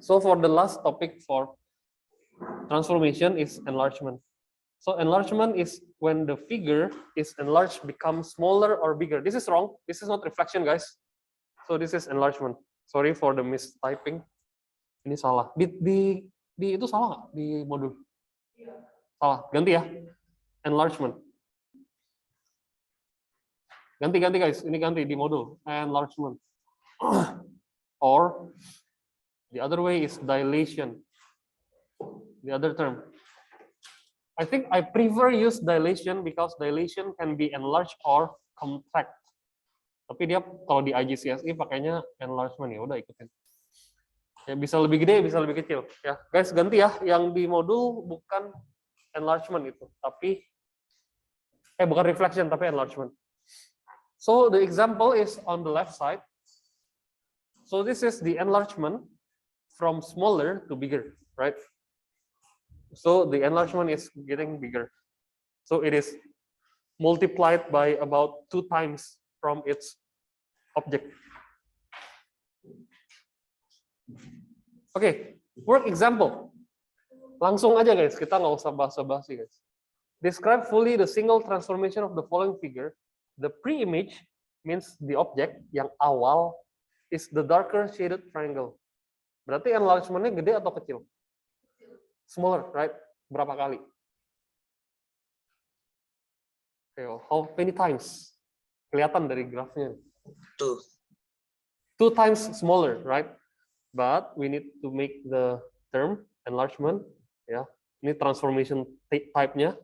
So for the last topic for transformation is enlargement. So enlargement is when the figure is enlarged, becomes smaller or bigger. This is wrong. This is not reflection, guys. So this is enlargement. Sorry for the mistyping. Ini salah. Di itu salah nggak di modul? Salah. Ganti ya. Enlargement. Ganti guys. Ini ganti di modul. Enlargement. Or the other way is dilation. The other term. I think I prefer use dilation because dilation can be enlarged or contract. Tapi dia kalau di IGCSE pakainya enlargement, ya udah ikutin. Ya bisa lebih gede, bisa lebih kecil. Ya guys, ganti ya. Yang di modul bukan enlargement itu, tapi bukan reflection tapi enlargement. So the example is on the left side. So this is the enlargement from smaller to bigger, right? So the enlargement is getting bigger. So it is multiplied by about 2 times from its object. Oke, work example. Langsung aja guys, kita nggak usah basa-basi guys. Describe fully the single transformation of the following figure. The pre-image means the object yang awal is the darker shaded triangle. Berarti enlargement-nya gede atau kecil? Smaller, right? Berapa kali? How many times? Kelihatan dari grafnya. 2 times smaller, right? But we need to make the term enlargement, ya. Ini transformation type-nya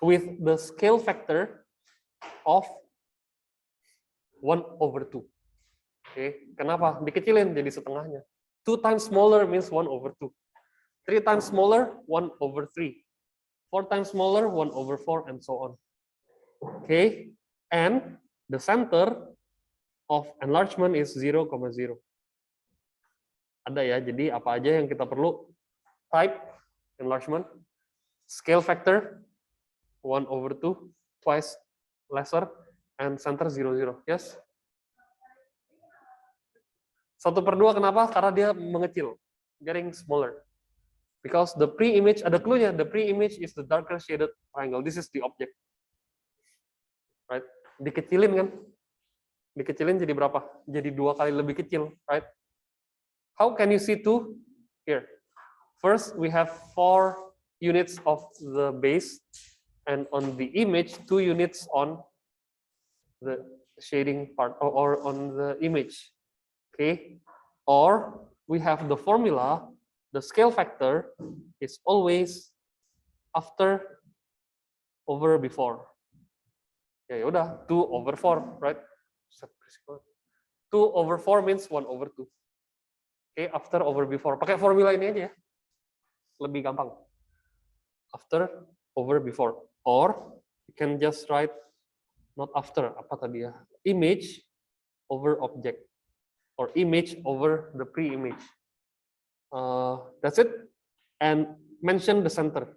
with the scale factor of 1/2. Oke, kenapa? Dikecilin jadi setengahnya. 2 times smaller means 1/2. 3 times smaller, 1/3. 4 times smaller, 1/4, and so on. Okay, and the center of enlargement is 0,0. Ada ya, jadi apa aja yang kita perlu? Type, enlargement, scale factor, 1/2, twice lesser, and center 0,0. Yes? 1/2 kenapa? Karena dia mengecil, getting smaller. Because the pre-image, ada clue-nya, the pre-image is the darker shaded triangle. This is the object. Right? Dikecilin kan? Dikecilin jadi berapa? Jadi 2 kali lebih kecil, right? How can you see 2? Here. First, we have 4 units of the base, and on the image, 2 units on the shading part, or on the image. Okay? Or we have the formula. The scale factor is always after over before. Ya udah, 2/4, right? 2/4 means 1/2. Okay, after over before. Pakai formula ini aja ya. Lebih gampang. After over before. Or you can just write not after, apa tadi ya? Image over object. Or image over the pre-image. That's it. And mention the center.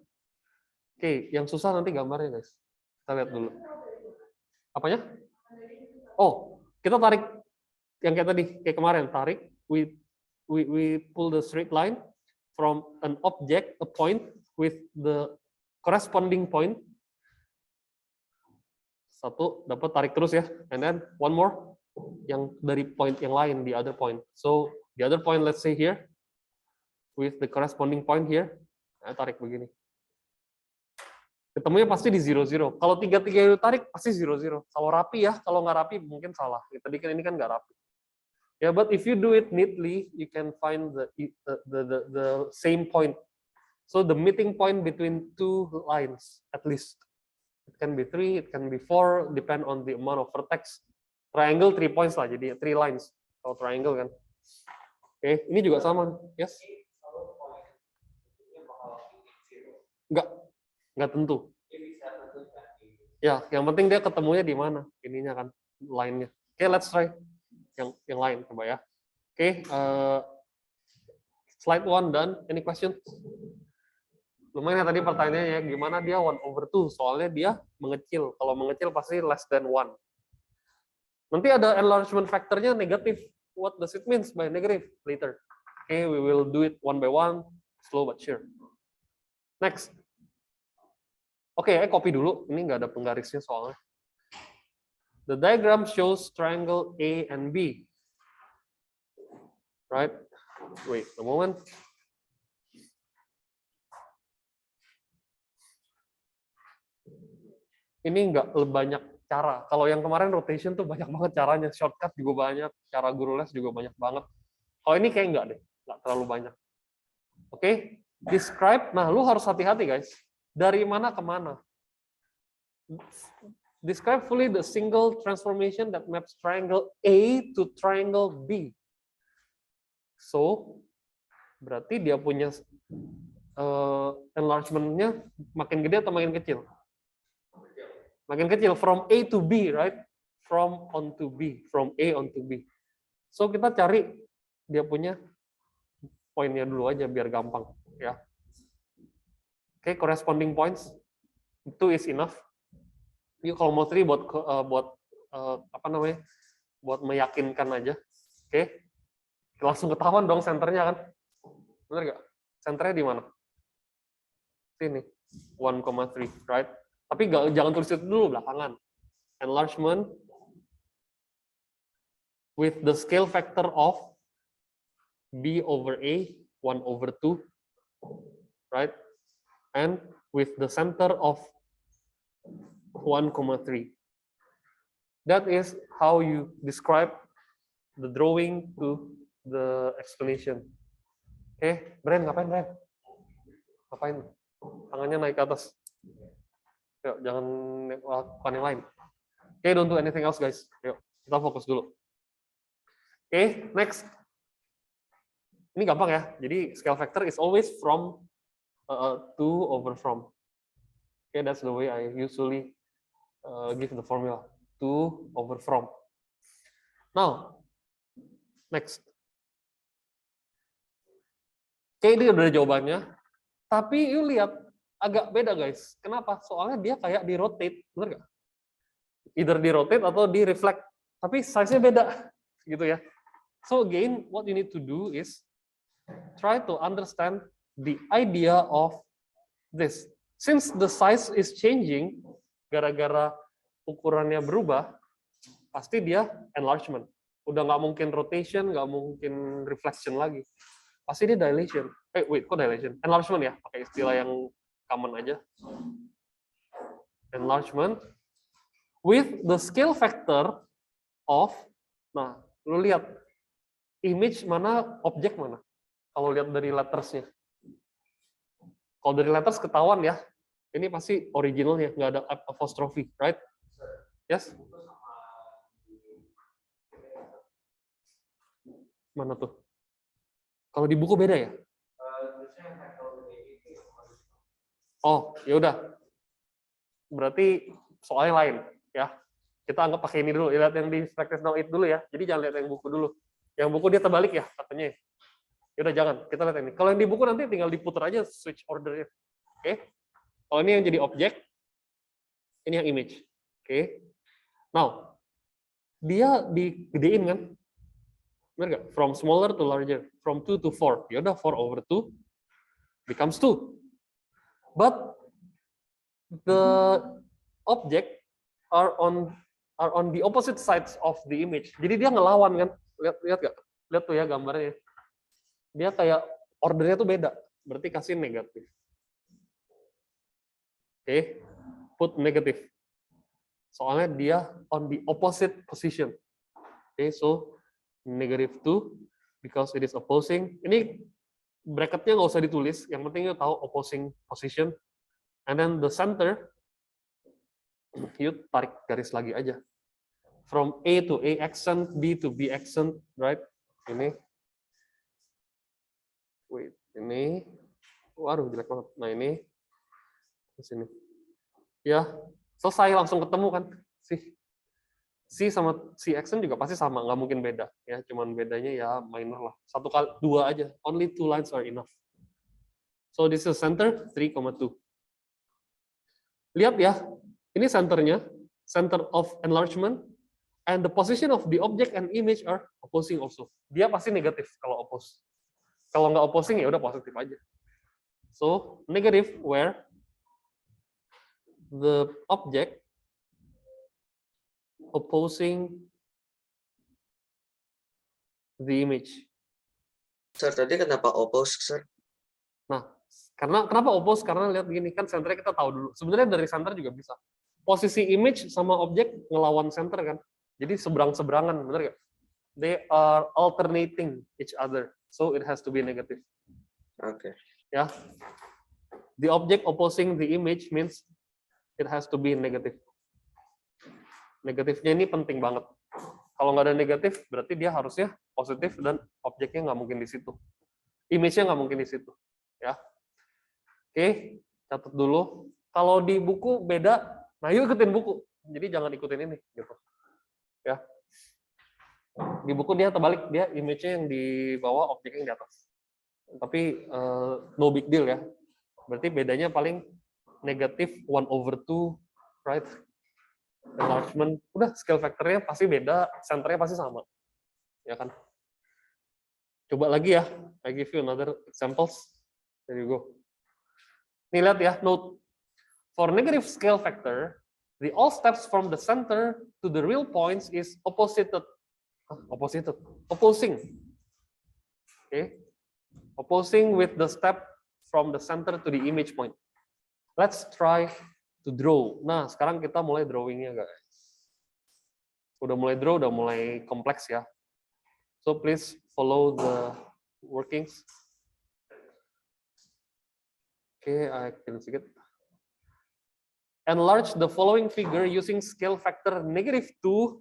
Oke, yang susah nanti gambarnya guys. Kita lihat dulu. Apanya? Oh, kita tarik yang kayak tadi, kayak kemarin tarik. We pull the straight line from an object, a point with the corresponding point. Satu dapat tarik terus ya, and then one more yang dari point yang lain, the other point. So the other point, let's say here. With the corresponding point here, tarik begini. Ketemunya pasti di 0,0. Kalau 3-3 itu tarik, pasti 0,0. Kalau rapi ya, kalau nggak rapi mungkin salah. Tadi kan ini kan nggak rapi. Ya, but if you do it neatly, you can find the same point. So the meeting point between 2 lines, at least. It can be 3, it can be 4, depend on the amount of vertex. Triangle 3 points lah, jadi 3 lines. Kalau triangle kan. Oke, ini juga sama. Yes? Nggak tentu. Ya, yang penting dia ketemunya di mana, ininya kan, line-nya. Oke, let's try yang lain coba ya. Oke, slide 1 done. Any question? Lumayan ya tadi pertanyaannya, gimana dia 1/2? Soalnya dia mengecil. Kalau mengecil pasti less than 1. Nanti ada enlargement factor-nya negatif. What does it means by negative? Later. Okay, we will do it one by one, slow but sure. Next. Oke, copy dulu. Ini nggak ada penggarisnya soalnya. The diagram shows triangle A and B. Right? Wait a moment. Ini nggak banyak cara. Kalau yang kemarin rotation tuh banyak banget caranya. Shortcut juga banyak. Cara guru les juga banyak banget. Kalau ini kayak nggak deh. Nggak terlalu banyak. Oke? Describe. Nah, lu harus hati-hati guys. Dari mana ke mana? Describe fully the single transformation that maps triangle A to triangle B. So, berarti dia punya enlargement-nya makin gede atau makin kecil? Makin kecil, from A to B, right? From on to B, from A on to B. So, kita cari dia punya poinnya dulu aja biar gampang, ya. Oke, corresponding points, 2 is enough. Yuk kalau mau 3 buat apa namanya? Buat meyakinkan aja. Oke. Langsung ketahuan dong senternya kan? Benar nggak? Senternya di mana? Sini. 1,3, right? Tapi jangan tulis itu dulu belakangan. Enlargement with the scale factor of B over A 1/2, right? And with the center of 1,3. That is how you describe the drawing to the explanation. Oke, Bren, ngapain Bren? Ngapain? Tangannya naik ke atas. Yuk, jangan lakukan yang lain. Oke, don't do anything else guys. Yuk, kita fokus dulu. Oke, next. Ini gampang ya. Jadi scale factor is always from to over from. Okay, that's the way I usually give the formula. To over from. Now, next. Oke, ini udah jawabannya. Tapi you lihat agak beda guys. Kenapa? Soalnya dia kayak di rotate, bener nggak? Either di rotate atau di reflect. Tapi size-nya beda, gitu ya. So again, what you need to do is try to understand the idea of this. Since the size is changing, gara-gara ukurannya berubah, pasti dia enlargement. Udah nggak mungkin rotation, nggak mungkin reflection lagi. Pasti dia dilation. Wait, kok dilation? Enlargement ya, pakai istilah yang common aja. Enlargement with the scale factor of, nah, lu lihat image mana, objek mana. Kalau lihat dari lettersnya. Kalau dari letters ketahuan ya, ini pasti originalnya, nggak ada apostrophe, right? Yes? Mana tuh? Kalau di buku beda ya? Oh, ya udah. Berarti soalnya lain, ya. Kita anggap pakai ini dulu. Lihat yang di practice now 8 dulu ya. Jadi jangan lihat yang buku dulu. Yang buku dia terbalik ya katanya. Ya udah jangan. Kita lihat ini. Kalau yang di buku nanti tinggal diputar aja switch ordernya. Oke. Kalau ini yang jadi objek, ini yang image. Oke. Now, dia digedein kan? Benar nggak? From smaller to larger, from 2 to 4. Ya udah 4/2 becomes 2. But the object are on the opposite sides of the image. Jadi dia ngelawan kan? Lihat nggak? Lihat tuh ya gambarnya. Dia kayak ordernya tuh beda. Berarti kasih negatif. Oke, put negatif. Soalnya dia on the opposite position. Oke, so negative 2 because it is opposing. Ini bracketnya nggak usah ditulis, yang penting you tahu opposing position. And then the center, you tarik garis lagi aja. From A to A accent, B to B accent, right? Ini. Wait, ini. Waduh, jelek banget. Nah ini. Di sini. Ya, selesai langsung ketemu kan. C sama C accent juga pasti sama, nggak mungkin beda ya, cuman bedanya ya minor lah. 2 aja, only 2 lines are enough. So this is center 3,2. Lihat ya, ini centernya, center of enlargement, and the position of the object and image are opposing also. Dia pasti negatif kalau oppose. Kalau nggak opposing ya udah positif aja. So negative where the object opposing the image. Sir, tadi kenapa oppose, sir? Nah, kenapa oppose? Karena lihat begini kan senternya kita tahu dulu. Sebenarnya dari center juga bisa. Posisi image sama objek ngelawan center kan. Jadi seberang-seberangan, benar nggak? They are alternating each other, so it has to be negative. Oke. Ya, the object opposing the image means it has to be negative. Negatifnya ini penting banget. Kalau nggak ada negatif, berarti dia harusnya positif dan objeknya nggak mungkin di situ. Image-nya nggak mungkin di situ. Ya, oke, catat dulu. Kalau di buku beda, nah yuk ikutin buku. Jadi jangan ikutin ini, gitu. Ya. Di buku dia terbalik, dia image-nya yang di bawah, objeknya yang di atas. Tapi no big deal ya. Berarti bedanya paling negatif 1/2, right? Enlargement, udah scale factor-nya pasti beda, center-nya pasti sama. Ya kan? Coba lagi ya, I give you another examples. There you go. Nih lihat ya, note. For negative scale factor, the all steps from the center to the real points is opposing. Okay. Opposing with the step from the center to the image point. Let's try to draw. Nah, sekarang kita mulai drawingnya, guys. Udah mulai draw, udah mulai kompleks ya. So please follow the workings. Okay, I can see it. Enlarge the following figure using scale factor -2.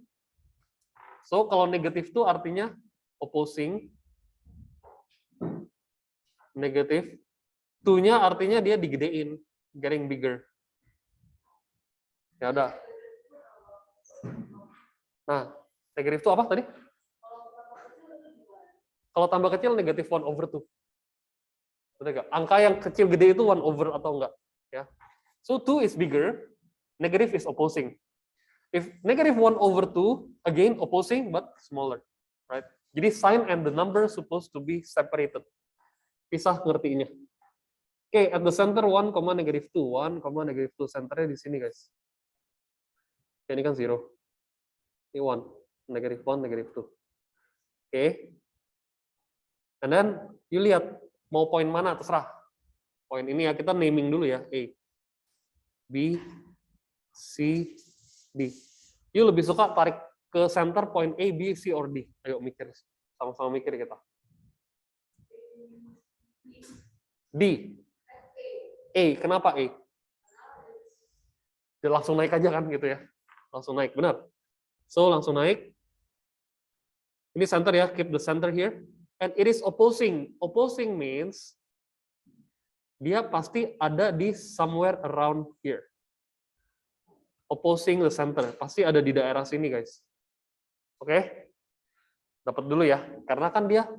So kalau negatif itu artinya opposing. Negatif. 2-nya artinya dia digedein, getting bigger. Ya udah. Nah, negatif itu apa tadi? Kalau tambah kecil negatif 1/2. Betul nggak? Angka yang kecil gede itu 1/, atau enggak? Ya. So 2 is bigger, negative is opposing. If negative 1/2, again opposing but smaller, right? Jadi sign and the number supposed to be separated. Pisah ngertiinnya. Oke, at the center 1, -2, 1, -2, centernya di sini guys. Ini kan 0. Ini 1, -1, -2. Oke. And then you lihat mau poin mana terserah. Poin ini ya kita naming dulu ya, A, B, C, D. You lebih suka tarik ke center poin A, B, C, or D? Ayo mikir, sama-sama mikir kita. D. A, kenapa A? Ya, langsung naik aja kan gitu ya. Langsung naik, benar. So langsung naik. Ini center ya, keep the center here. And it is opposing. Opposing means dia pasti ada di somewhere around here. Opposing the center, pasti ada di daerah sini guys. Oke? Dapat dulu ya, karena kan dia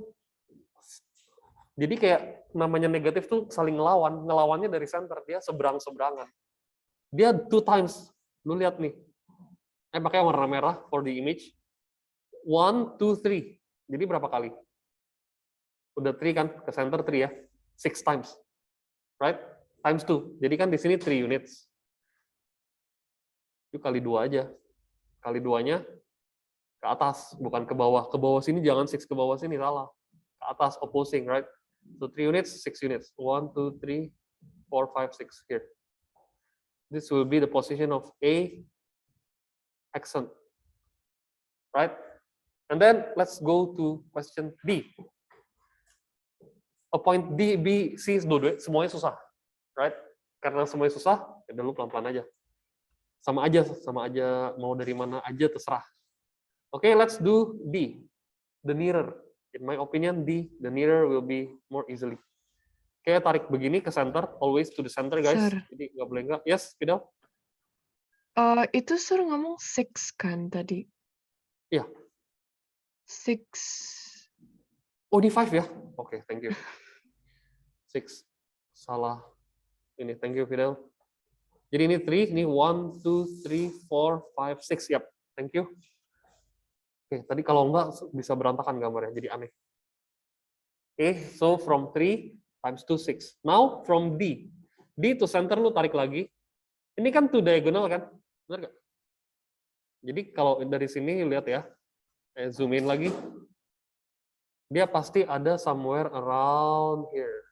jadi kayak namanya negatif tuh saling ngelawan, ngelawannya dari center, dia seberang-seberangan. Dia 2 times. Lu lihat nih. Pakai warna merah for the image. 1, 2, 3. Jadi berapa kali? Udah 3 kan, ke center 3 ya. 6 times. Right? Times 2. Jadi kan di sini 3 units. Itu kali 2 aja. Kali 2-nya ke atas, bukan ke bawah. Ke bawah sini jangan 6 ke bawah sini, salah. Ke atas, opposing, right? So 3 units, 6 units. 1, 2, 3, 4, 5, 6 here. This will be the position of A accent. Right? And then let's go to question D. A point D, B, C, semuanya susah. Right? Karena semuanya susah, ya lu pelan-pelan aja. Sama aja mau dari mana aja terserah. Okay, let's do D, the nearer. In my opinion, D, the nearer will be more easily. Oke, tarik begini ke center, always to the center guys. Sir. Jadi nggak boleh nggak. Yes, Fidel? Itu Sir ngomong 6 kan tadi? Iya. 6. Oh, di 5 ya? Oke, thank you. 6. Salah. Ini, thank you Fidel. Jadi ini 3, ini 1, 2, 3, 4, 5, 6. Yap, thank you. Oke, tadi kalau enggak bisa berantakan gambarnya, jadi aneh. Okay, so from 3 times 2, 6. Now from D. D to center lu tarik lagi. Ini kan two diagonal kan? Benar nggak? Jadi kalau dari sini lihat ya, zoom in lagi. Dia pasti ada somewhere around here.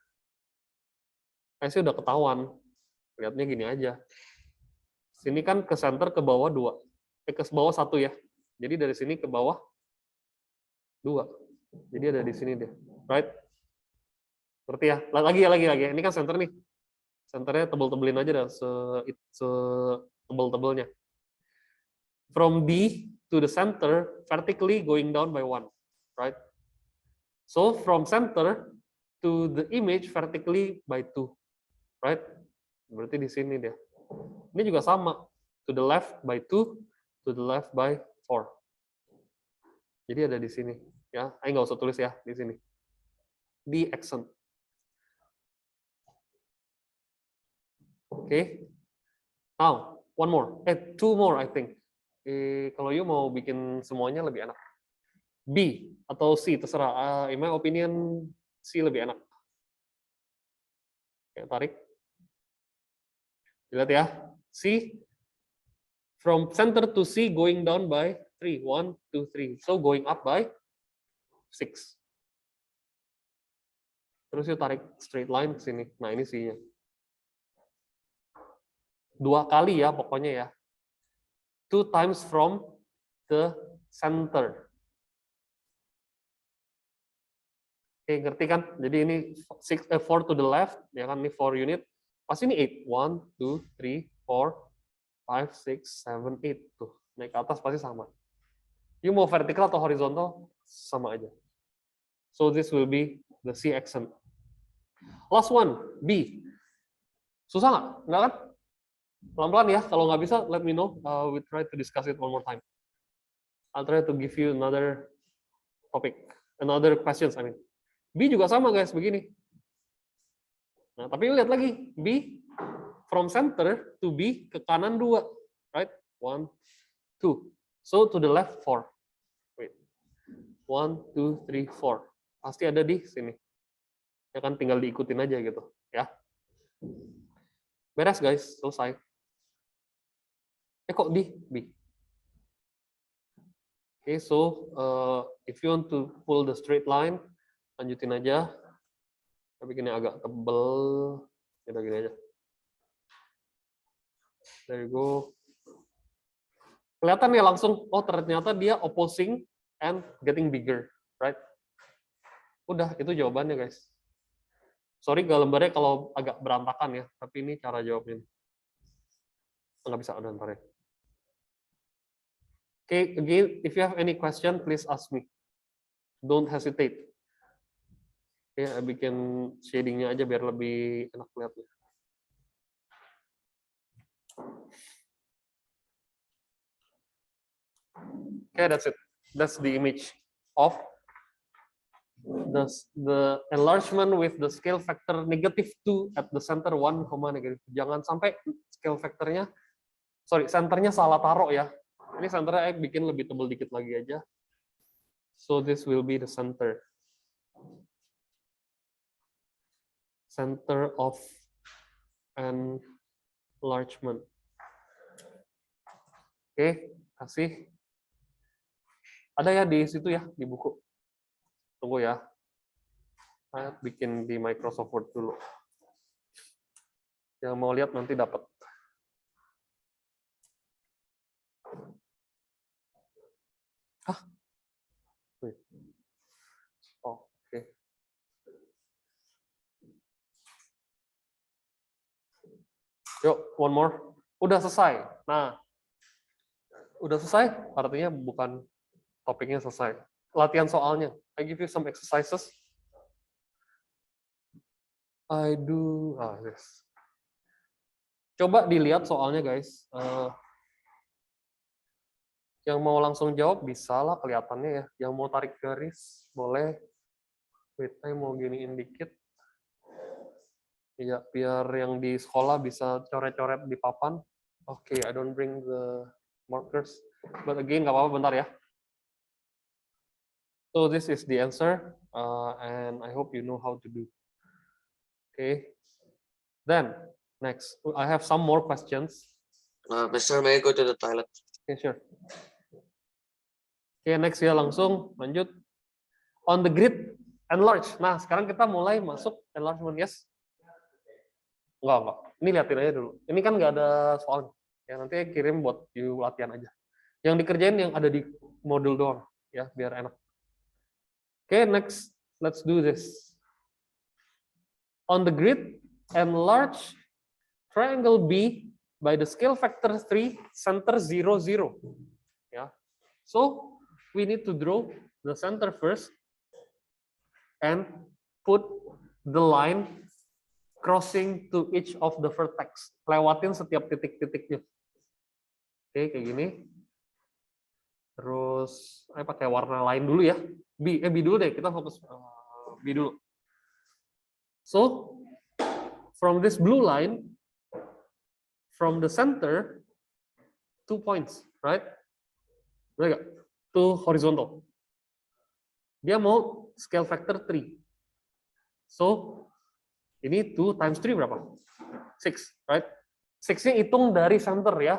Sih udah ketahuan. Lihatnya gini aja. Sini kan ke center ke bawah 2. Ke bawah 1 ya. Jadi dari sini ke bawah 2. Jadi ada di sini deh. Right? Seperti ya. Lagi. Ini kan center nih. Centernya tebel-tebelin aja dah, setebel-tebelnya. From D to the center, vertically going down by 1, right? So from center to the image vertically by 2, right? Berarti di sini dia. Ini juga sama, to the left by 2, to the left by 4. Jadi ada di sini, ya. Nggak usah tulis ya di sini. Di accent. Okay. Now, one more. 2 more, I think. Kalau you mau bikin semuanya lebih enak. B atau C, terserah. In my opinion, C lebih enak. Oke, tarik. Lihat ya. C. From center to C, going down by 3. 1, 2, 3. So, going up by 6. Terus you tarik straight line ke sini. Nah, ini C-nya. 2 kali ya pokoknya ya. 2 times from the center. Oke, ngerti kan? Jadi ini 4 to the left, ya kan? Ini 4 unit. Pasti ini 8. 1, 2, 3, 4, 5, 6, 7, 8. Tuh, naik ke atas pasti sama. You mau vertical atau horizontal, sama aja. So this will be the C accent. Last one, B. Susah nggak? Nggak kan? Pelan-pelan ya, kalau nggak bisa, let me know. We try to discuss it one more time. I'll try to give you another topic, another questions, I mean. B juga sama guys, begini. Nah, tapi lihat lagi, B from center to B ke kanan 2, right? 1, 2. So to the left 4. Wait. 1, 2, 3, 4. Pasti ada di sini. Ya kan tinggal diikutin aja gitu, ya. Beres guys, selesai. Kok di B? Okay, so if you want to pull the straight line, lanjutin aja. Tapi bikinnya agak tebel. Kita gini aja. There you go. Kelihatan ya langsung, oh ternyata dia opposing and getting bigger, right? Udah, itu jawabannya guys. Sorry gambarnya kalau agak berantakan ya, tapi ini cara jawabnya. Nggak bisa, udah ntar ya. Okay, again, if you have any question, please ask me. Don't hesitate. Oke, bikin shadingnya aja biar lebih enak lihatnya. Okay, that's it. That's the image of the enlargement with the scale factor -2 at the center 1, negative. Jangan sampai scale factornya, centernya salah taruh ya. Ini centernya bikin lebih tebal dikit lagi aja. So this will be the center. Center of enlargement. Oke, kasih. Ada ya di situ ya, di buku. Tunggu ya. Saya bikin di Microsoft Word dulu. Yang mau lihat nanti dapat. Hah? Oh, oke. Yuk, one more. Udah selesai. Nah, udah selesai, artinya bukan topiknya selesai. Latihan soalnya. I give you some exercises. I do. Yes. Coba dilihat soalnya, guys. Yang mau langsung jawab bisa lah kelihatannya ya. Yang mau tarik garis boleh. Wait, saya mau giniin dikit. Ya, biar yang di sekolah bisa coret-coret di papan. Oke, I don't bring the markers. But again, nggak apa-apa, bentar ya. So this is the answer. and I hope you know how to do. Okay. Then next, I have some more questions. Mister, may I go to the toilet? Okay, sure. Oke, next ya, langsung lanjut. On the grid, enlarge. Nah, sekarang kita mulai masuk enlargement, yes? Enggak. Ini liatin aja dulu. Ini kan nggak ada soal. Ya, nanti kirim buat you latihan aja. Yang dikerjain yang ada di modul doang, ya, biar enak. Oke, next, let's do this. On the grid, enlarge triangle B by the scale factor 3, center 0, 0. Yeah. So we need to draw the center first and put the line crossing to each of the vertex. Lewatin setiap titik-titiknya. Oke, kayak gini. Terus, pakai warna lain dulu ya. B dulu deh, kita fokus B dulu. So, from this blue line, from the center, 2 points, right? Benar nggak? 2 horizontal. Dia mau scale factor 3. So, ini 2 times 3 berapa? 6, right? 6-nya hitung dari center ya.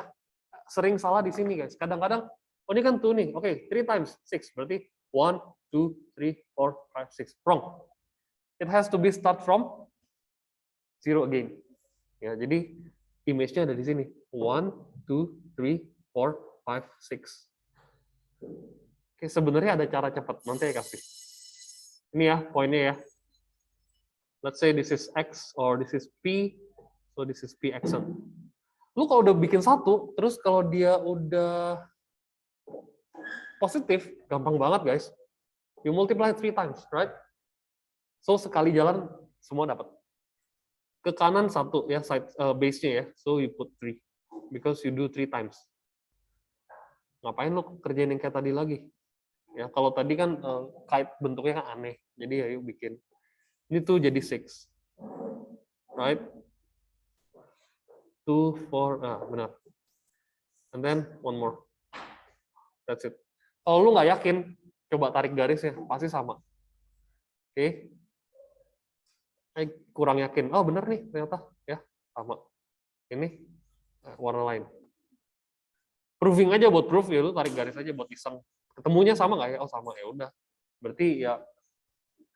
Sering salah di sini guys. Kadang-kadang, oh ini kan 2 nih. Oke, 3 times 6. Berarti 1, 2, 3, 4, 5, 6. Wrong. It has to be start from 0 again. Ya, jadi image-nya ada di sini. 1, 2, 3, 4, 5, 6. Oke, sebenarnya ada cara cepat. Nanti saya kasih. Ini ya, poinnya ya. Let's say this is X or this is P. So this is P action. Lu kalau udah bikin satu, terus kalau dia udah positif, gampang banget guys. You multiply 3 times, right? So sekali jalan semua dapat. Ke kanan 1 ya, side base-nya ya. So you put 3 because you do 3 times. Ngapain lu kerjain yang kayak tadi lagi? Ya, kalau tadi kan kite bentuknya kan aneh. Jadi ya yuk bikin. Ini tuh jadi 6. Right? 2, 4, benar. And then one more. That's it. Kalau lu nggak yakin, coba tarik garisnya, pasti sama. Oke. Kurang yakin. Oh benar nih ternyata ya sama. Ini warna lain. Proving aja buat proof ya, lu tarik garis aja buat iseng. Ketemunya sama nggak ya? Oh sama, ya udah. Berarti ya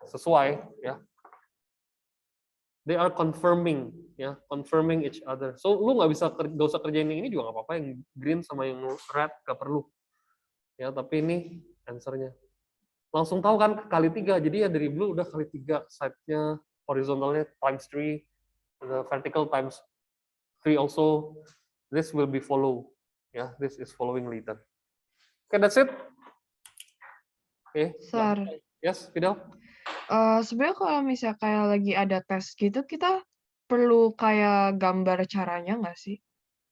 sesuai ya. They are confirming ya, confirming each other. So lu nggak usah kerjain yang ini juga nggak apa-apa, yang green sama yang red nggak perlu. Ya, tapi ini answernya. Langsung tahu kan kali 3. Jadi ya dari blue udah kali 3 side-nya, horizontalnya times 3, the vertical times 3 also. This will be follow. Ya, this is following later. Okay, that's it. Okay. Sir, Yes, Fidel. sebenarnya kalau misalnya kayak lagi ada tes gitu, kita perlu kayak gambar caranya nggak sih?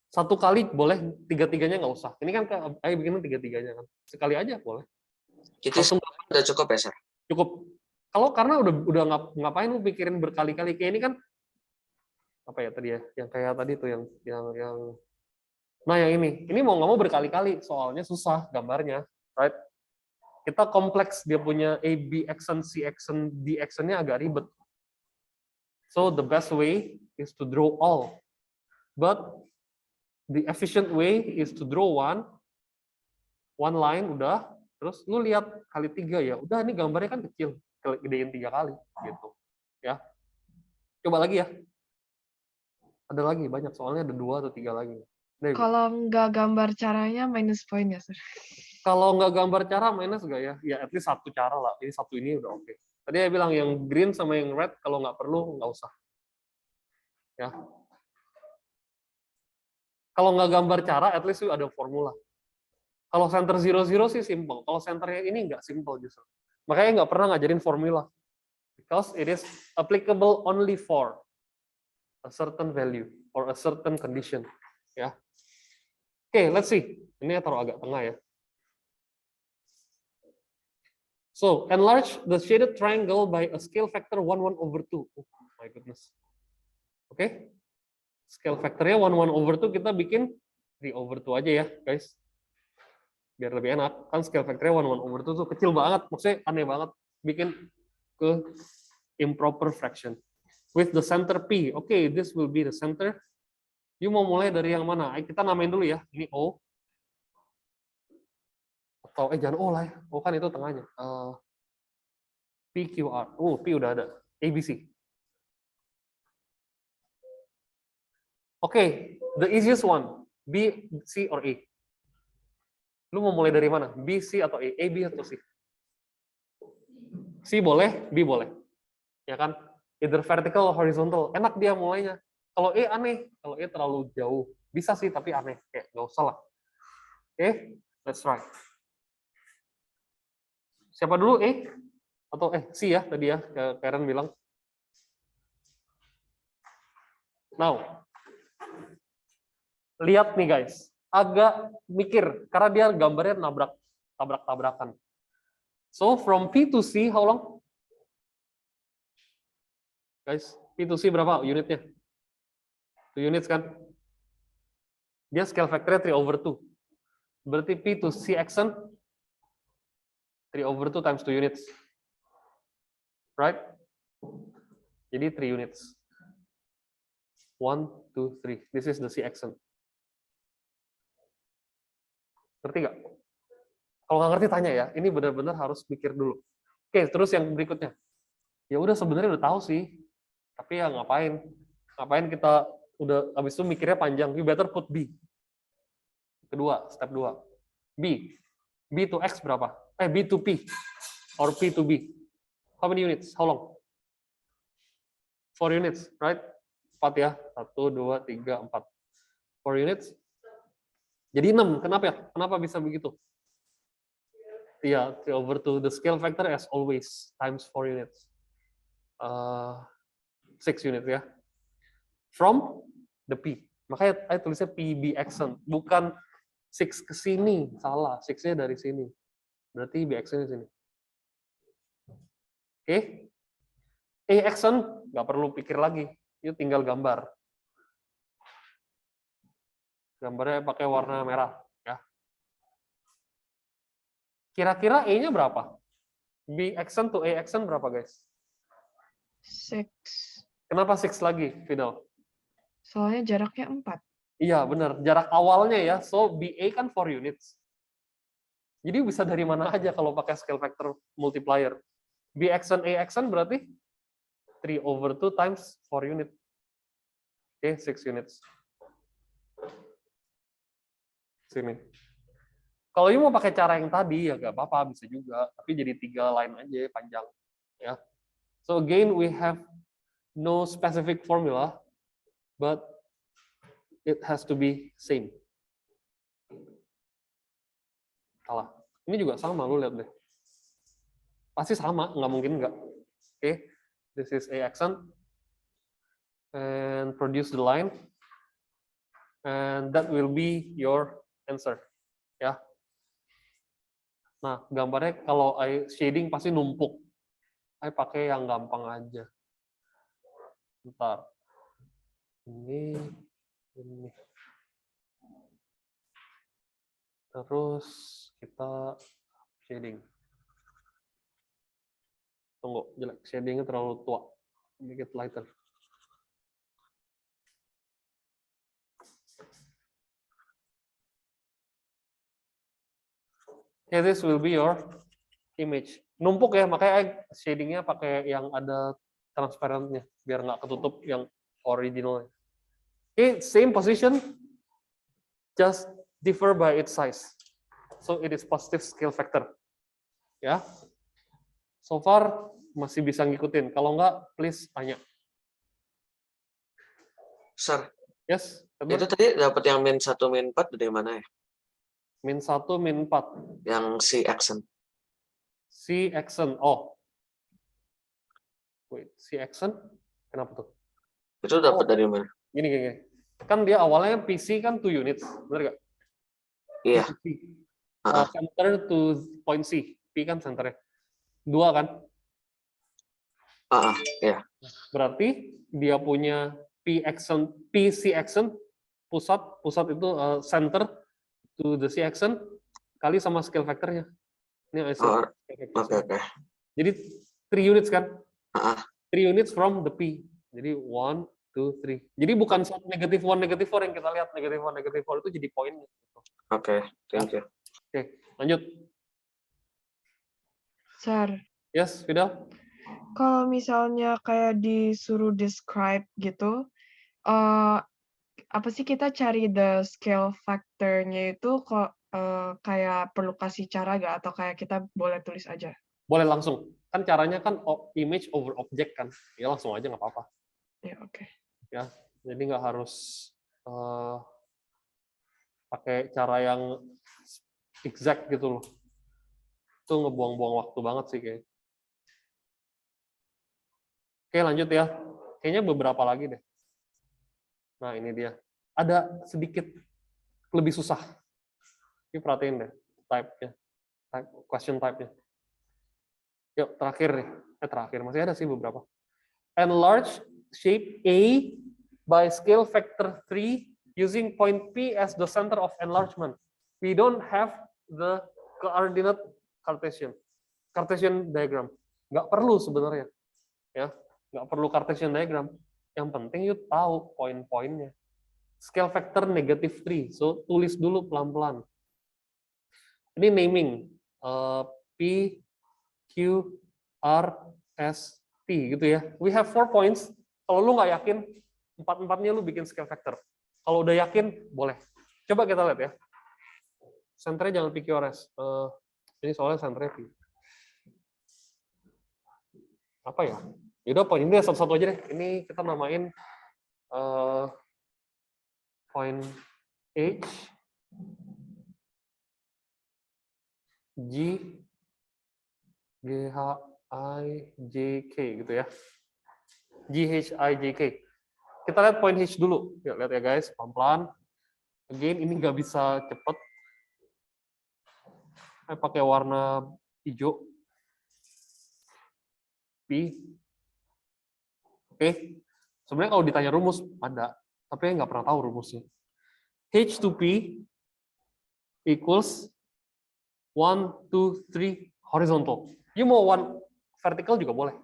Satu kali boleh, 3-3-nya nggak usah. Ini kan ayo bikin 3-3-nya kan. Sekali aja boleh. Itu Langsung udah cukup ya, Sir? cukup. Kalau karena udah ngapain lu pikirin berkali-kali, kayak ini kan apa ya tadi ya, yang kayak tadi tuh yang nah yang ini mau nggak mau berkali-kali, soalnya susah gambarnya, right? Kita kompleks, dia punya A, B action, C action, D actionnya agak ribet. So the best way is to draw all, but the efficient way is to draw one line udah, terus lu lihat kali 3 ya, udah ini gambarnya kan kecil, gedein 3 kali gitu, ya. Coba lagi ya. Ada lagi banyak, soalnya ada 2 atau 3 lagi. Kalau nggak gambar caranya minus point ya, Sir? Kalau nggak gambar cara minus nggak ya? Ya at least 1 cara lah. Ini 1 ini udah oke. Tadi saya bilang yang green sama yang red kalau nggak perlu nggak usah. Ya. Kalau nggak gambar cara, at least ada formula. Kalau center 0, 0 sih simple. Kalau centernya ini nggak simple justru. Makanya nggak pernah ngajarin formula. Because it is applicable only for a certain value or a certain condition. Ya. Oke, let's see. Ini taruh agak tengah ya. So, enlarge the shaded triangle by a scale factor 1/2. Oh my goodness. Oke. Scale factornya 1/2, kita bikin 3/2 aja ya, guys. Biar lebih enak. Kan scale factornya 1/2 tuh kecil banget, maksudnya aneh banget. Bikin ke improper fraction. With the center P, okay, this will be the center. You mau mulai dari yang mana? Kita namain dulu ya. Ini O. Atau jangan O lah ya. O kan itu tengahnya. P, Q, R. Oh, P udah ada. A, B, C. Okay, the easiest one. B, C, or A. Lu mau mulai dari mana? B, C, atau A? A, B, atau C? C boleh, B boleh. Ya kan? Either vertical or horizontal. Enak dia mulainya. Kalau A aneh. Kalau A terlalu jauh. Bisa sih, tapi aneh. Kayak nggak usah lah. Oke, let's try. Siapa dulu? A? Atau C ya tadi ya, Karen bilang. Now, lihat nih guys. Agak mikir, karena dia gambarnya tabrak-tabrakan. So from P to C, how long? Guys, P to C berapa unitnya? 2 units kan? Dia scale factor-nya 3/2. Berarti P to C action 3/2 times 2 units. Right? Jadi 3 units. 1, 2, 3. This is the C action. Ngerti nggak? Kalau nggak ngerti tanya ya. Ini benar-benar harus mikir dulu. Oke, terus yang berikutnya. Ya udah sebenarnya udah tahu sih. Tapi ya ngapain? Ngapain kita udah habis itu mikirnya panjang. You better put B. Kedua, step 2. B. B to X berapa? B to P. Or P to B. How many units? How long? 4 units, right? 4 ya. 1, 2, 3, 4. 4 units. Jadi 6. Kenapa ya? Kenapa bisa begitu? Iya, 3/2. The scale factor as always times 4 units. 6 units ya. From the P. Makanya saya tulisnya PB action. Bukan 6 ke sini. Salah. 6-nya dari sini. Berarti B action di sini. Oke. A action, nggak perlu pikir lagi. You tinggal gambar. Gambarnya pakai warna merah. Ya. Kira-kira E-nya berapa? B action to A action berapa, guys? 6. Kenapa 6 lagi, Fidel? Soalnya jaraknya 4. Iya, benar. Jarak awalnya ya. So, BA kan 4 units. Jadi bisa dari mana aja kalau pakai scale factor multiplier. B action, A action berarti 3/2 times 4 unit. Oke, 6 units. Sini. Kalau you mau pakai cara yang tadi, ya nggak apa-apa, bisa juga. Tapi jadi 3 line aja, panjang. Ya. So again, we have no specific formula, but it has to be same. Salah. Ini juga sama, lu lihat deh. Pasti sama, nggak mungkin nggak. Oke, this is A action. And produce the line. And that will be your answer. Ya. Nah, gambarnya kalau shading pasti numpuk. Saya pakai yang gampang aja. Bentar. Ini. Terus kita shading. Tunggu, jelek. Shadingnya terlalu tua. Make it lighter. Okay, this will be your image. Numpuk ya, makanya shadingnya pakai yang ada transparannya, biar nggak ketutup yang originalnya. Okay, same position, just differ by its size. So it is positive scale factor. Ya, so far masih bisa ngikutin. Kalau nggak, please tanya. Sir, Yes. itu tadi dapat yang min 1, min 4 dari mana ya? Min 1, min 4. Yang C action. C action. Oh. Wait, C action? Kenapa tuh? Itu dapat dari mana? Gini. Kan dia awalnya PC kan 2 units, benar nggak? Iya. Center to point C. P kan centernya. 2 kan? Iya. Berarti dia punya P action, PC action, pusat itu center to the C action kali sama scale factor-nya. Ini Oke. Jadi 3 units kan? Ah, 3 units from the P. Jadi 1, 2, 3. Jadi bukan negative 1, negative 4 yang kita lihat. Negative 1, negative 4 itu jadi poinnya. oke, thank you. Oke, lanjut. Sir, Yes, Fidel? kalau misalnya kayak disuruh describe gitu, apa sih kita cari the scale factor-nya itu kok kayak perlu kasih cara nggak atau kayak kita boleh tulis aja? Boleh langsung. Kan caranya kan image over object kan. Ya langsung aja nggak apa-apa. Ya, oke. Ya, jadi nggak harus pakai cara yang exact gitu loh. Itu ngebuang-buang waktu banget sih kayaknya. Oke, lanjut ya. Kayaknya beberapa lagi deh. Nah, ini dia. Ada sedikit lebih susah. Ini perhatiin deh type-nya. Question type-nya. Yuk, terakhir nih. Terakhir. Masih ada sih beberapa. Enlarge shape A by scale factor 3 using point P as the center of enlargement. We don't have the coordinate Cartesian diagram. Nggak perlu sebenarnya. Ya, nggak perlu Cartesian diagram. Yang penting yuk tahu poin-poinnya. Scale factor negative 3. So, tulis dulu pelan-pelan. Ini naming. P, Q, R, S, T gitu ya. We have 4 points. Kalau lu nggak yakin, empat-empatnya lu bikin scale factor. Kalau udah yakin, boleh. Coba kita lihat ya. Senternya jangan P, Q, R, S. Ini soalnya senternya P. Apa ya? Yaudah poin ini satu-satu aja deh. Ini kita namain point H, G, G, H, I, J, K gitu ya. G, H, I, J, K. Kita lihat point H dulu. Yuk, lihat ya guys, pelan-pelan. Again, ini nggak bisa cepet. Saya pakai warna hijau. P. Oke. Sebenarnya kalau ditanya rumus, ada. Tapi nggak pernah tahu rumusnya. H to P equals 1, 2, 3 horizontal. You mau 1 vertical juga boleh.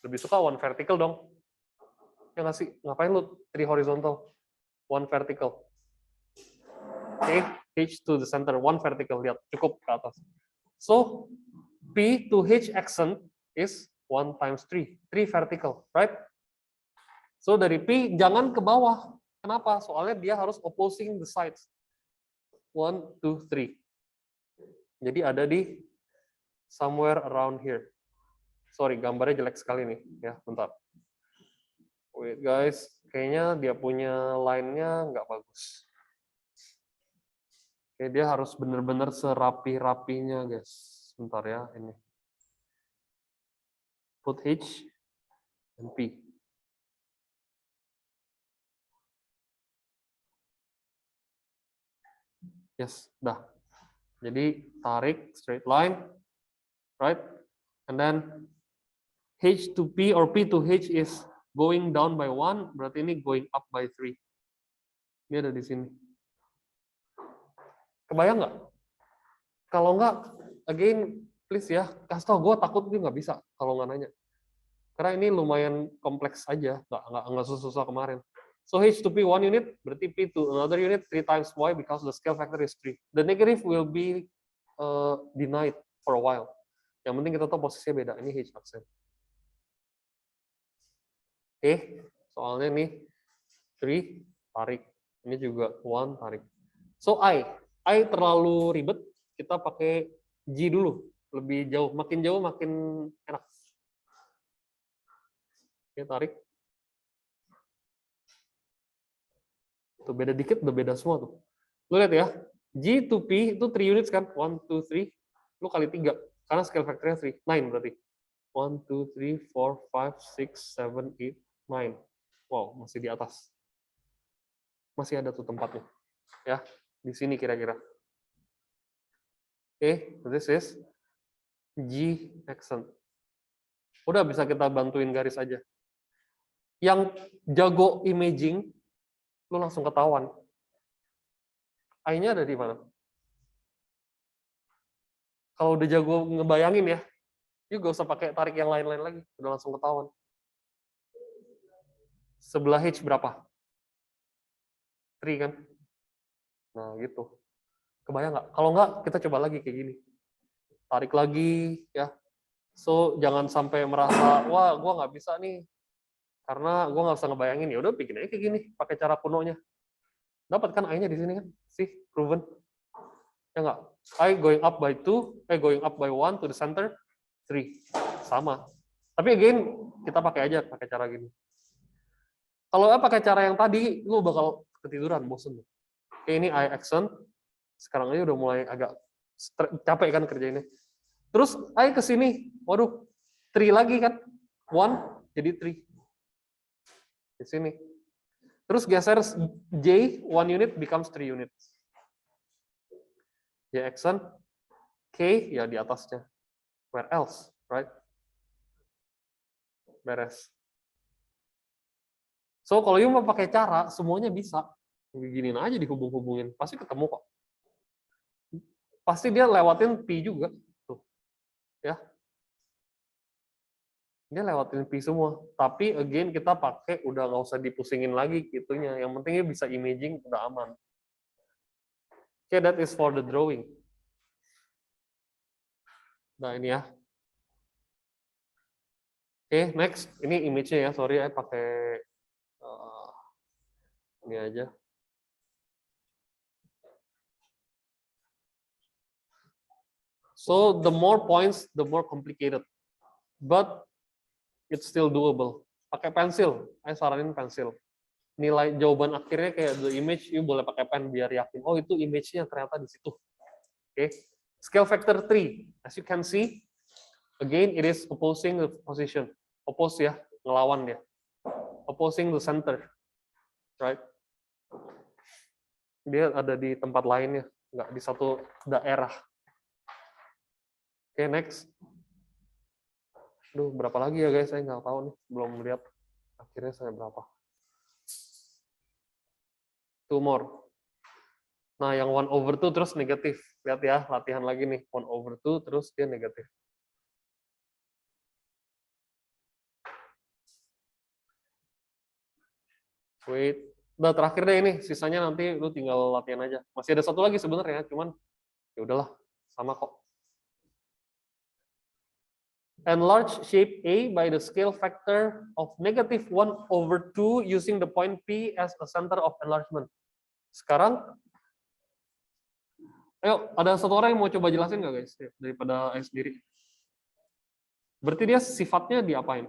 Lebih suka 1 vertical dong. Ya nggak sih? Ngapain lu 3 horizontal? 1 vertical. Oke, H to the center, 1 vertical. Lihat, cukup ke atas. So, P to H accent is 1 times 3. 3 vertical, right? So, dari P jangan ke bawah. Kenapa? Soalnya dia harus opposing the sides. 1, 2, 3. Jadi ada di somewhere around here. Sorry, gambarnya jelek sekali nih. Ya, bentar. Wait guys, kayaknya dia punya line-nya nggak bagus. Oke, dia harus benar-benar serapi-rapinya, guys. Bentar ya, ini. Put H and P. Yes, dah. Jadi tarik straight line, right? And then H to P or P to H is going down by 1, berarti ini going up by 3. Ini ada di sini. Kebayang nggak? Kalau nggak, again, please ya, kasih tau gue, takut dia nggak bisa kalau nggak nanya. Karena ini lumayan kompleks aja, nggak susah-susah kemarin. So H to P 1 unit, berarti P to another unit 3 times Y because the scale factor is 3. The negative will be denied for a while. Yang penting kita tahu posisinya beda. Ini H aksen. Oke, soalnya nih 3 tarik. Ini juga 1 tarik. So I terlalu ribet. Kita pakai G dulu. Lebih jauh, makin enak. Oke, tarik. Tuh beda dikit, udah beda semua tuh. Lu lihat ya, G to P itu 3 units kan? 1, 2, 3. Lu kali 3. Karena scale factor-nya 3. 9 berarti. 1, 2, 3, 4, 5, 6, 7, 8, 9. Wow, masih di atas. Masih ada tuh tempatnya. Ya, di sini kira-kira. Oke, this is G accent. Udah bisa kita bantuin garis aja. Yang jago imaging, lu langsung ketahuan. I-nya ada di mana? Kalau udah jago ngebayangin ya, You gak usah pakai tarik yang lain-lain lagi, udah langsung ketahuan. Sebelah H berapa? 3 kan? Nah gitu. Kebayang nggak? Kalau nggak, kita coba lagi kayak gini. Tarik lagi, ya. So, jangan sampai merasa, wah, gue nggak bisa nih. Karena gue nggak bisa ngebayangin. Ya udah bikin aja kayak gini, pakai cara kunonya. Dapat kan I-nya di sini kan? Sih, proven. Ya nggak? I going up by 2, going up by 1 to the center, 3. Sama. Tapi again, kita pakai aja, pakai cara gini. Kalau pakai cara yang tadi, lu bakal ketiduran, bosen. Oke, ini I action. Sekarang aja udah mulai agak capek kan kerjainnya. Terus I ke sini, waduh, 3 lagi kan, 1 jadi 3 di sini. Terus geser J 1 unit becomes 3 units. J action, K ya di atasnya. Where else, right? Beres. So kalau you mau pakai cara, semuanya bisa. Beginin aja dihubung-hubungin, pasti ketemu kok. Pasti dia lewatin P juga, tuh, ya. Dia lewatin P semua. Tapi again kita pakai udah nggak usah dipusingin lagi gitunya. Yang pentingnya bisa imaging udah aman. Okay, that is for the drawing. Nah ini ya. Oke, next. Ini image-nya ya. Sorry, saya pakai ini aja. So the more points, the more complicated. But it's still doable. Pakai pensil. Saya saranin pensil. Nilai jawaban akhirnya kayak the image, you boleh pakai pen biar yakin. Oh itu image-nya ternyata di situ. Oke. Scale factor 3. As you can see, again it is opposing the position. Oppose ya, ngelawan dia. Opposing the center. Right? Dia ada di tempat lainnya, nggak di satu daerah. Oke, next. Duh, berapa lagi ya guys? Saya nggak tahu nih, belum lihat. Akhirnya saya berapa? 2 more. Nah, yang 1/2 terus negatif. Lihat ya, latihan lagi nih. 1/2 terus dia negatif. Wait. Udah terakhir deh ini, sisanya nanti lu tinggal latihan aja. Masih ada satu lagi sebenarnya, cuman ya udahlah, sama kok. Enlarge shape A by the scale factor of -1/2 using the point P as a center of enlargement. Sekarang, ayo ada satu orang yang mau coba jelasin nggak guys? Daripada saya sendiri. Berarti dia sifatnya diapain?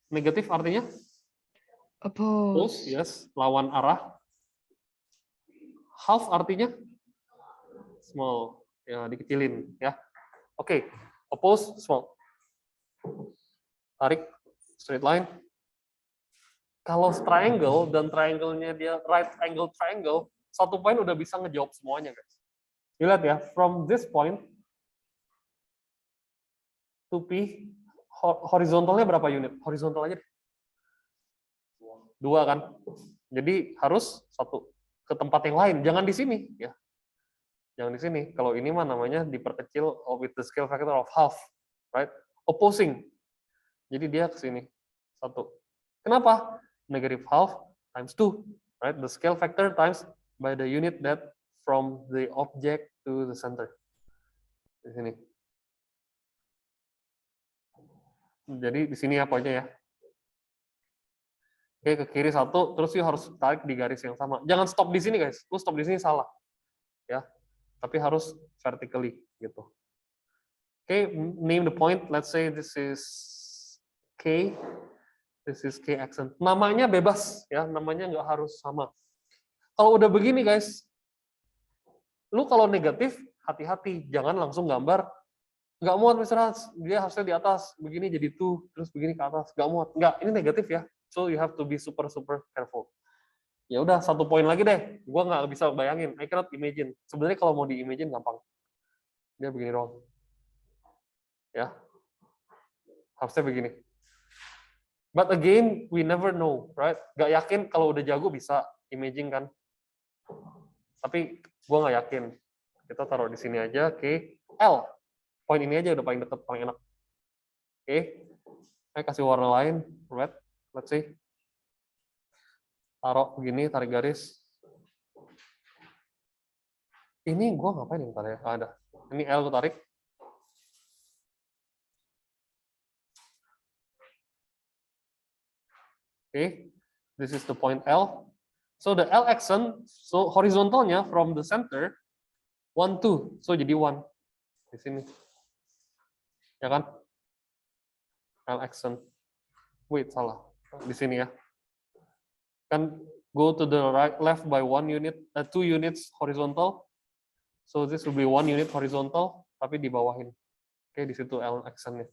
Negatif artinya? Oppose. Yes, lawan arah. Half artinya? Small. Ya, dikecilin ya. Oke, oppose small. Tarik straight line. Kalau triangle dan triangle-nya dia right angle triangle, satu poin udah bisa ngejawab semuanya guys. Lihat ya, from this point to P, horizontalnya berapa unit? Horizontal aja deh. 2 kan. Jadi harus satu ke tempat yang lain, jangan di sini ya. Jangan di sini. Kalau ini mah namanya diperkecil with the scale factor of half, right? Opposing. Jadi dia ke sini. 1. Kenapa? Negative half times 2, right? The scale factor times by the unit that from the object to the center. Di sini. Jadi di sini ya poinnya ya. Oke, ke kiri 1, terus you harus tarik di garis yang sama. Jangan stop di sini guys. Lu stop di sini salah. Ya. Tapi harus vertically gitu. Okay, name the point. Let's say this is K. This is K accent. Namanya bebas ya, namanya nggak harus sama. Kalau udah begini guys, lu kalau negatif hati-hati, jangan langsung gambar. Nggak muat misalnya dia harusnya di atas, begini jadi 2, terus begini ke atas, nggak muat. Nggak, ini negatif ya. So you have to be super careful. Ya udah 1 poin lagi deh. Gua nggak bisa bayangin. I cannot imagine. Sebenarnya kalau mau di-imagine gampang. Dia begini doang. Ya. Harusnya begini. But again, we never know, right? Gak yakin kalau udah jago bisa imaging kan. Tapi gua nggak yakin. Kita taruh di sini aja, oke. L. Poin ini aja udah paling deket, paling enak. Oke. Saya kasih warna lain, red. Let's see. Taruh begini, tarik garis. Ini gue ngapain yang tarik? Ada. Ini L gue tarik. Okay, this is the point L. So the L accent, so horizontalnya from the center 1 2, so jadi 1 di sini, ya kan? L accent. Wait, salah di sini ya. Kan go to the right left by 1 unit, 2 units horizontal. So this will be 1 unit horizontal, tapi di bawahin. Oke, di situ L accentnya.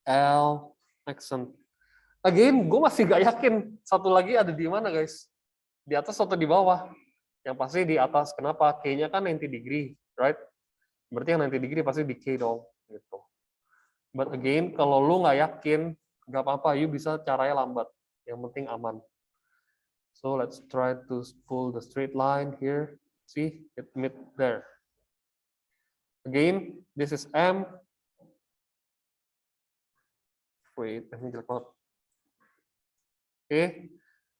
L accent. Again, gue masih gak yakin satu lagi ada di mana, guys. Di atas atau di bawah? Yang pasti di atas. Kenapa? K-nya kan 90 degree, right? Berarti yang 90 degree pasti di K dong, gitu. But again, kalau lu nggak yakin, nggak apa-apa, you bisa caranya lambat. Yang penting aman. So let's try to pull the straight line here. See, it meet there. Again, this is M. Wait, ini jelek banget. Okay,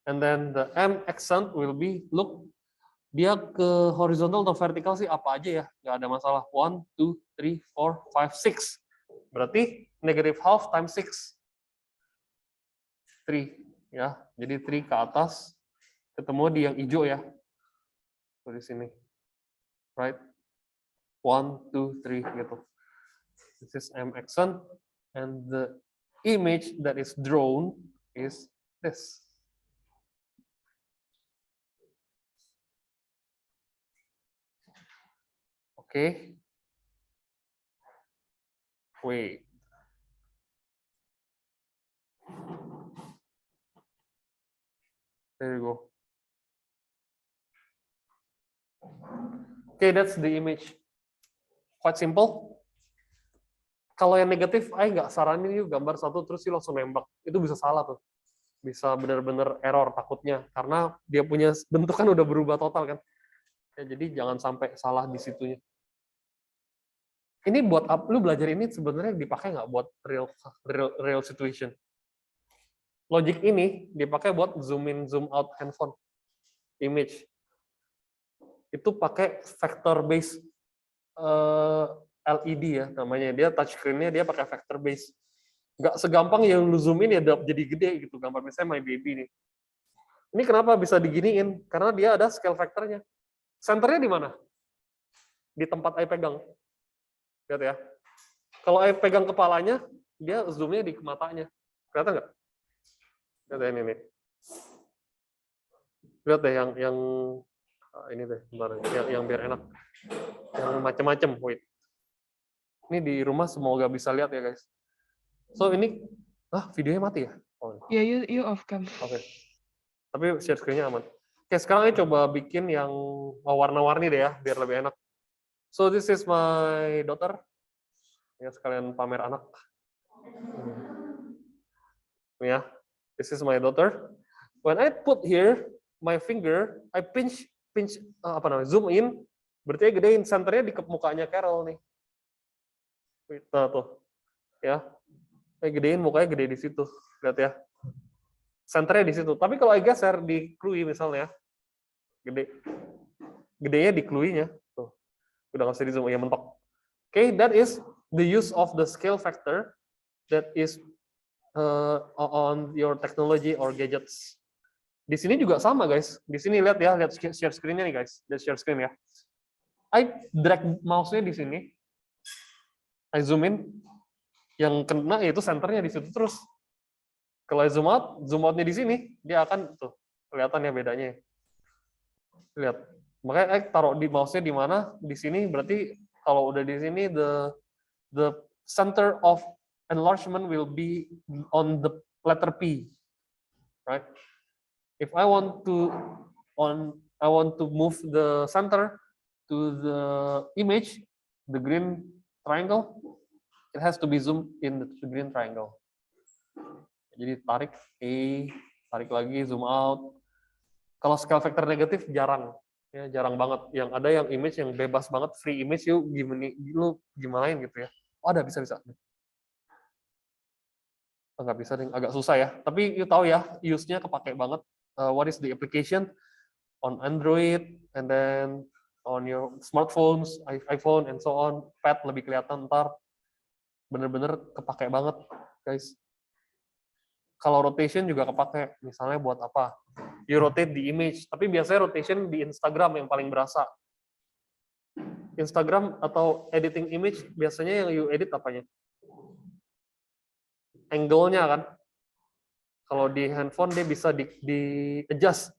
and then the M accent will be, look, dia ke horizontal atau vertikal sih apa aja ya, nggak ada masalah. 1, 2, 3, 4, 5, 6. Berarti negative half times 6. 3, ya. Jadi 3 ke atas, ketemu di yang hijau ya. So, di sini. Right? 1, 2, 3 gitu. This is M accent, and the image that is drawn is this. Okay. Wait. There you go. Okay, that's the image. Quite simple. Kalau yang negatif, nggak saranin yuk gambar satu terus sih langsung nembak. Itu bisa salah tuh. Bisa benar-benar error takutnya. Karena dia punya bentuk kan udah berubah total kan. Ya, jadi jangan sampai salah di situnya. Ini buat lu belajar ini sebenarnya dipakai nggak buat real situation? Logic ini dipakai buat zoom in, zoom out handphone image. Itu pakai vector base LED ya namanya. Dia touchscreen-nya dia pakai vector base. Nggak segampang yang lu zoom in ya jadi gede gitu. Gambar misalnya My Baby nih. Ini kenapa bisa diginiin? Karena dia ada scale factor-nya. Senternya di mana? Di tempat I pegang. Lihat ya. Kalau I pegang kepalanya, dia zoom-nya di matanya. Kelihatan nggak? Lihat ya ini nih. Lihat deh yang ini deh, bentar, yang biar enak. Yang macam-macam, wait. Ini di rumah semoga bisa lihat ya guys. So ini, videonya mati ya? Oh, Ya, you off cam. Oke. Tapi share screen-nya aman. Oke, sekarang ayo coba bikin yang warna-warni deh ya, biar lebih enak. So this is my daughter. Ya, sekalian pamer anak. Ya, this is my daughter. When I put here my finger, I pinch zoom in, berarti gedein senternya di mukanya Carol nih. Nah tuh, ya, gedein mukanya gede di situ, lihat ya. Senternya di situ. Tapi kalau I geser di Chloe misalnya, gedenya di Chloe-nya, tuh, udah nggak usah di zoom, ya mentok. Okay, that is the use of the scale factor that is on your technology or gadgets. Di sini juga sama guys. Di sini lihat ya, lihat share screen-nya nih guys. Lihat share screen ya. I drag mouse-nya di sini. I zoom in. Yang kena yaitu senternya di situ terus. Kalau I zoom out-nya di sini, dia akan tuh kelihatan ya bedanya. Lihat. Makanya I taruh di mouse-nya di mana? Di sini berarti kalau udah di sini the center of enlargement will be on the letter P. Right? If I want to move the center to the image, the green triangle, it has to be zoomed in the green triangle. Jadi tarik tarik lagi, zoom out. Kalau scale factor negatif jarang. Ya, jarang banget. Yang ada yang image yang bebas banget, free image, yuk gimanain gitu ya. Oh, ada, bisa. Oh, nggak bisa, agak susah ya. Tapi you tahu ya, use-nya kepake banget. What is the application on Android, and then on your smartphones, iPhone, and so on. Pad lebih kelihatan ntar. Bener-bener kepake banget, guys. Kalau rotation juga kepake. Misalnya buat apa? You rotate the image. Tapi biasanya rotation di Instagram yang paling berasa. Instagram atau editing image, biasanya yang you edit apanya? Angle-nya kan. Kalau di handphone dia bisa di adjust.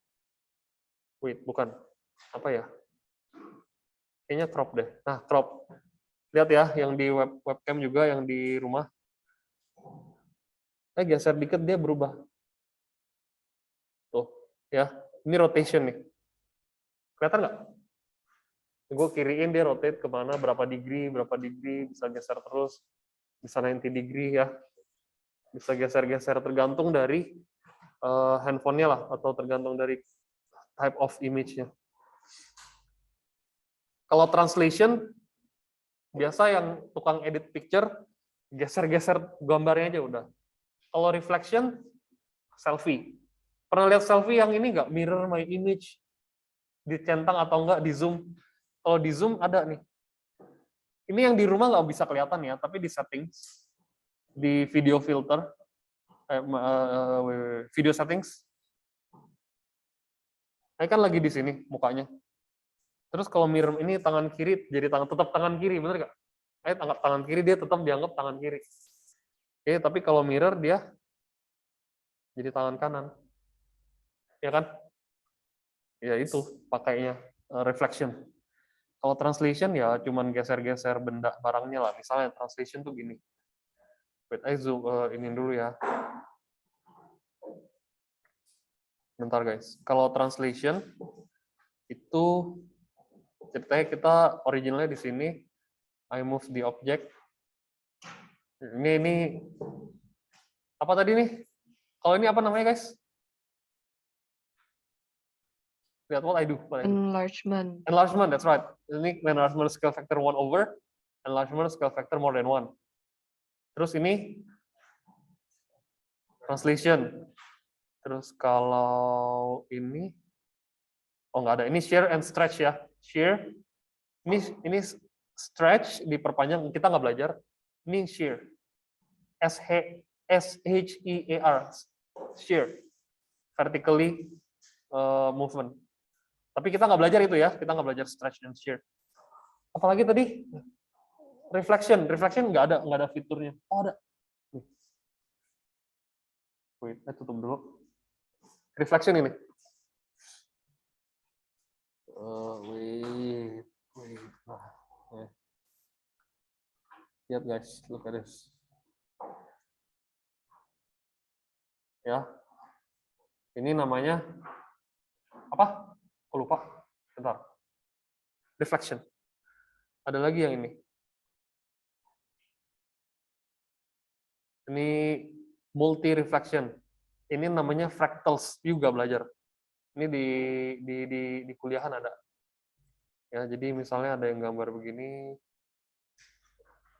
Wait, bukan. Apa ya? Kayaknya crop deh. Nah, crop. Lihat ya, yang di webcam juga, yang di rumah. Geser dikit dia berubah. Tuh, ya. Ini rotation nih. Kelihatan nggak? Gue kiriin dia rotate kemana, berapa degree, bisa geser terus. Bisa 90 degree ya. Bisa geser-geser tergantung dari handphonenya lah, atau tergantung dari type of image-nya. Kalau translation, biasa yang tukang edit picture, geser-geser gambarnya aja udah. Kalau reflection, selfie. Pernah lihat selfie yang ini nggak? Mirror my image. Dicentang atau enggak, di zoom. Kalau di zoom ada nih. Ini yang di rumah nggak bisa kelihatan ya, tapi di settings, di video filter, video settings, saya kan lagi di sini mukanya. Terus kalau mirror ini tangan kiri jadi tetap tangan kiri, bener nggak? Tangan kiri dia tetap dianggap tangan kiri. Oke, tapi kalau mirror dia jadi tangan kanan, ya kan? Ya itu pakainya reflection. Kalau translation ya cuman geser-geser benda barangnya lah. Misalnya translation tuh gini. Wait, I zoom ini dulu ya. Bentar guys. Kalau translation itu ceritanya kita originalnya di sini. I move the object. Ini apa tadi nih? Kalau ini apa namanya guys? Lihat what I do. Enlargement. Enlargement, that's right. Ini enlargement scale factor 1 over, enlargement scale factor more than 1. Terus ini translation. Terus kalau ini, oh nggak ada. Ini shear and stretch ya. Shear. Ini stretch diperpanjang. Kita nggak belajar. Ini shear. S-H-E-A-R. Shear. Vertically movement. Tapi kita nggak belajar itu ya. Kita nggak belajar stretch and shear. Apalagi tadi reflection. Reflection nggak ada fiturnya. Oh ada. Wait, saya tutup dulu. Reflection ini. Wait. Lihat guys, look at this. Ya, ini namanya apa? Aku lupa. Bentar. Reflection. Ada lagi yang ini. Ini multi reflection. Ini namanya fractals juga belajar. Ini di kuliahan ada. Ya, jadi misalnya ada yang gambar begini.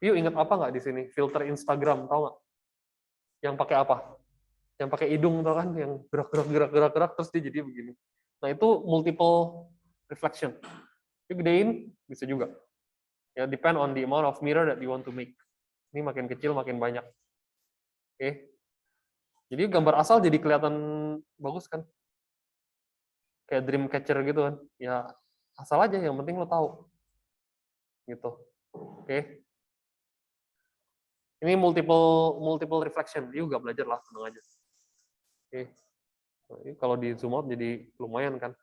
Yuk ingat apa nggak di sini? Filter Instagram, tahu nggak? Yang pakai apa? Yang pakai hidung, tau kan? Yang gerak terus dia jadi begini. Nah itu multiple reflection. Itu gedein bisa juga. Ya depend on the amount of mirror that you want to make. Ini makin kecil makin banyak. Oke. Jadi gambar asal jadi kelihatan bagus kan? Kayak dream catcher gitu kan? Ya asal aja, yang penting lo tahu. Gitu. Oke. Ini multiple reflection. Dia juga belajar lah, tenang aja. Oke. Nah, ini kalau di zoom out jadi lumayan kan.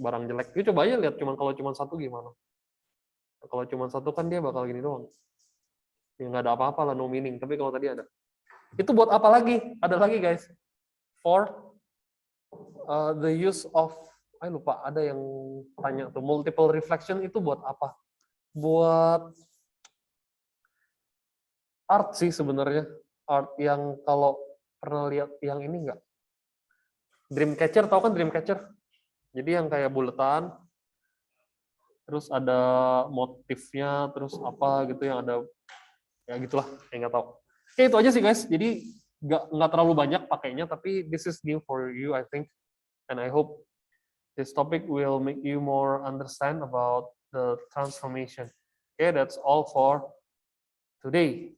Barang jelek. Yuk coba aja lihat kalau cuma satu gimana. Kalau cuma satu kan dia bakal gini doang. Ya nggak ada apa-apa lah, no meaning. Tapi kalau tadi ada. Itu buat apa lagi? Ada lagi guys. For the use of, lupa, ada yang tanya tuh, multiple reflection itu buat apa? Buat art sih sebenarnya. Art yang kalau pernah lihat yang ini enggak? Dreamcatcher, tahu kan Dreamcatcher? Jadi yang kayak buletan, terus ada motifnya, terus apa gitu yang ada, ya gitulah, yang nggak tahu. Oke, itu aja sih guys. Jadi nggak terlalu banyak pakainya, tapi this is new for you I think, and I hope this topic will make you more understand about the transformation. Okay, that's all for today.